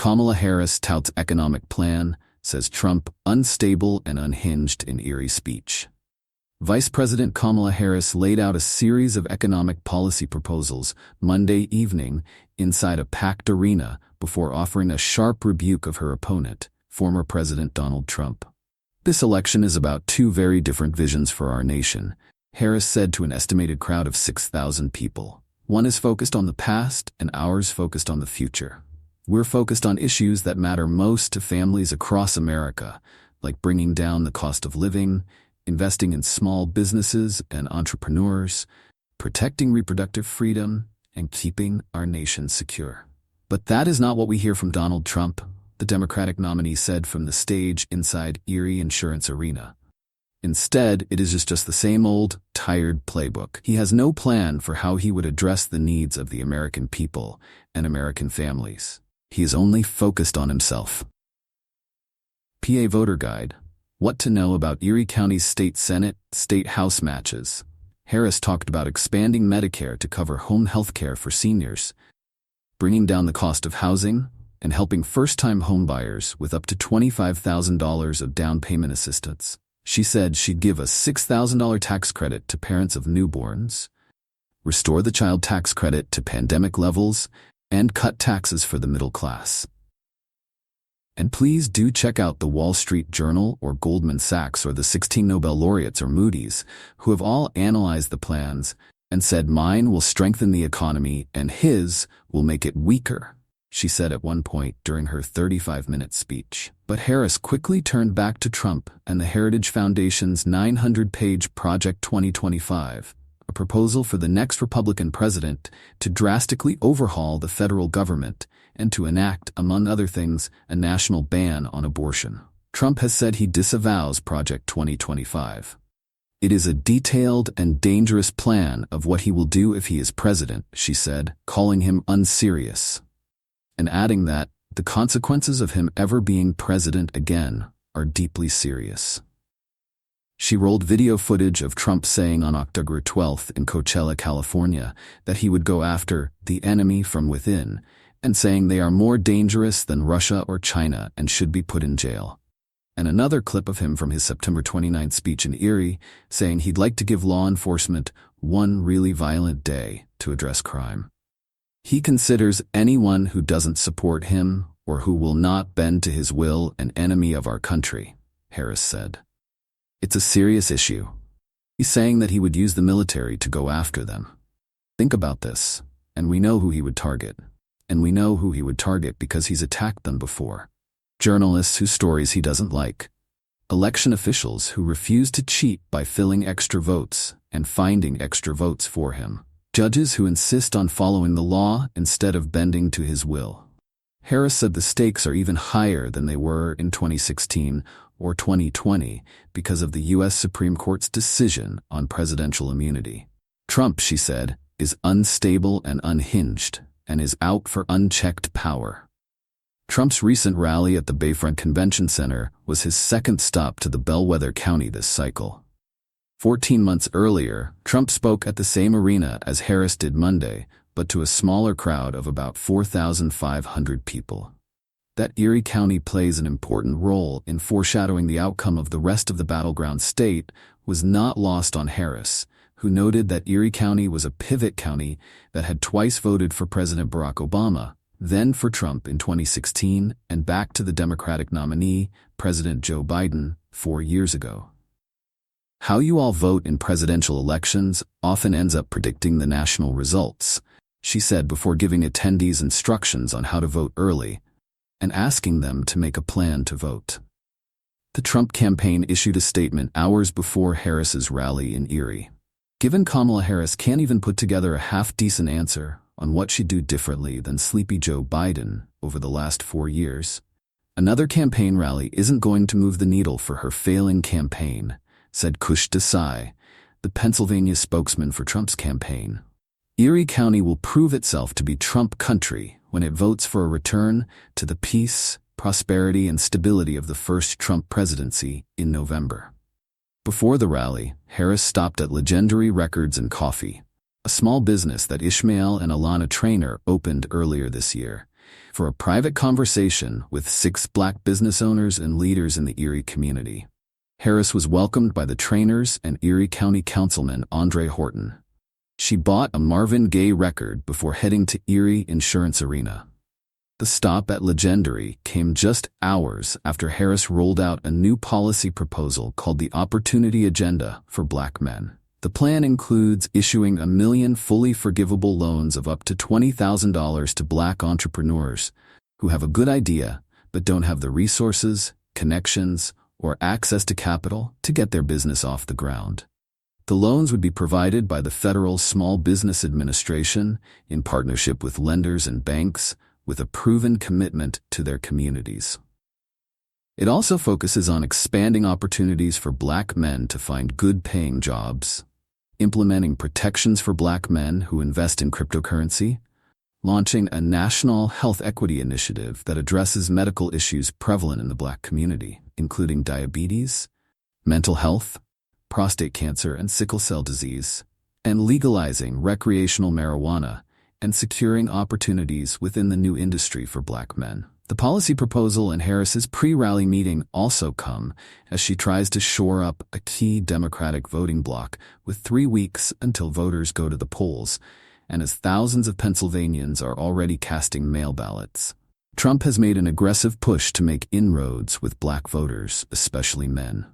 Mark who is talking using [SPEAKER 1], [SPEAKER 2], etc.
[SPEAKER 1] Kamala Harris touts economic plan, says Trump unstable and unhinged in Erie speech. Vice President Kamala Harris laid out a series of economic policy proposals Monday evening inside a packed arena before offering a sharp rebuke of her opponent, former President Donald Trump. "This election is about two very different visions for our nation," Harris said to an estimated crowd of 6,000 people. "One is focused on the past and ours focused on the future. We're focused on issues that matter most to families across America, like bringing down the cost of living, investing in small businesses and entrepreneurs, protecting reproductive freedom, and keeping our nation secure." But that is not what we hear from Donald Trump, the Democratic nominee said from the stage inside Erie Insurance Arena. Instead, it is just the same old, tired playbook. He has no plan for how he would address the needs of the American people and American families. He is only focused on himself. PA Voter Guide. What to know about Erie County's state Senate, state House matches. Harris talked about expanding Medicare to cover home health care for seniors, bringing down the cost of housing, and helping first-time homebuyers with up to $25,000 of down payment assistance. She said she'd give a $6,000 tax credit to parents of newborns, restore the child tax credit to pandemic levels, and cut taxes for the middle class. And please do check out the Wall Street Journal or Goldman Sachs or the 16 Nobel laureates or Moody's, who have all analyzed the plans and said mine will strengthen the economy and his will make it weaker, she said at one point during her 35-minute speech. But Harris quickly turned back to Trump and the Heritage Foundation's 900-page Project 2025, a proposal for the next Republican president to drastically overhaul the federal government and to enact, among other things, a national ban on abortion. Trump has said he disavows Project 2025. "It is a detailed and dangerous plan of what he will do if he is president," she said, calling him unserious, and adding that the consequences of him ever being president again are deeply serious. She rolled video footage of Trump saying on October 12 in Coachella, California, that he would go after the enemy from within, and saying they are more dangerous than Russia or China and should be put in jail. And another clip of him from his September 29 speech in Erie, saying he'd like to give law enforcement one really violent day to address crime. He considers anyone who doesn't support him or who will not bend to his will an enemy of our country, Harris said. "It's a serious issue." He's saying that he would use the military to go after them. Think about this, and we know who he would target. And we know who he would target because he's attacked them before. Journalists whose stories he doesn't like. Election officials who refuse to cheat by filling extra votes and finding extra votes for him. Judges who insist on following the law instead of bending to his will. Harris said the stakes are even higher than they were in 2016 or 2020 because of the U.S. Supreme Court's decision on presidential immunity. Trump, she said, is unstable and unhinged, and is out for unchecked power. Trump's recent rally at the Bayfront Convention Center was his second stop to the bellwether county this cycle. 14 months earlier, Trump spoke at the same arena as Harris did Monday, but to a smaller crowd of about 4,500 people. That Erie County plays an important role in foreshadowing the outcome of the rest of the battleground state was not lost on Harris, who noted that Erie County was a pivot county that had twice voted for President Barack Obama, then for Trump in 2016, and back to the Democratic nominee, President Joe Biden, 4 years ago. "How you all vote in presidential elections often ends up predicting the national results," she said before giving attendees instructions on how to vote early and asking them to make a plan to vote. The Trump campaign issued a statement hours before Harris's rally in Erie. Given Kamala Harris can't even put together a half-decent answer on what she'd do differently than sleepy Joe Biden over the last 4 years, another campaign rally isn't going to move the needle for her failing campaign, said Kush Desai, the Pennsylvania spokesman for Trump's campaign. Erie County will prove itself to be Trump country when it votes for a return to the peace, prosperity, and stability of the first Trump presidency in November. Before the rally, Harris stopped at Legendary Records and Coffee, a small business that Ishmael and Alana Traynor opened earlier this year, for a private conversation with 6 Black business owners and leaders in the Erie community. Harris was welcomed by the trainers and Erie County Councilman Andre Horton. She bought a Marvin Gaye record before heading to Erie Insurance Arena. The stop at Legendary came just hours after Harris rolled out a new policy proposal called the Opportunity Agenda for Black Men. The plan includes issuing 1 million fully forgivable loans of up to $20,000 to Black entrepreneurs who have a good idea but don't have the resources, connections, or access to capital to get their business off the ground. The loans would be provided by the Federal Small Business Administration in partnership with lenders and banks with a proven commitment to their communities. It also focuses on expanding opportunities for Black men to find good-paying jobs, implementing protections for Black men who invest in cryptocurrency, launching a national health equity initiative that addresses medical issues prevalent in the Black community, including diabetes, mental health, prostate cancer, and sickle cell disease, and legalizing recreational marijuana and securing opportunities within the new industry for Black men. The policy proposal and Harris's pre-rally meeting also come as she tries to shore up a key Democratic voting bloc with 3 weeks until voters go to the polls, and as thousands of Pennsylvanians are already casting mail ballots. Trump has made an aggressive push to make inroads with Black voters, especially men.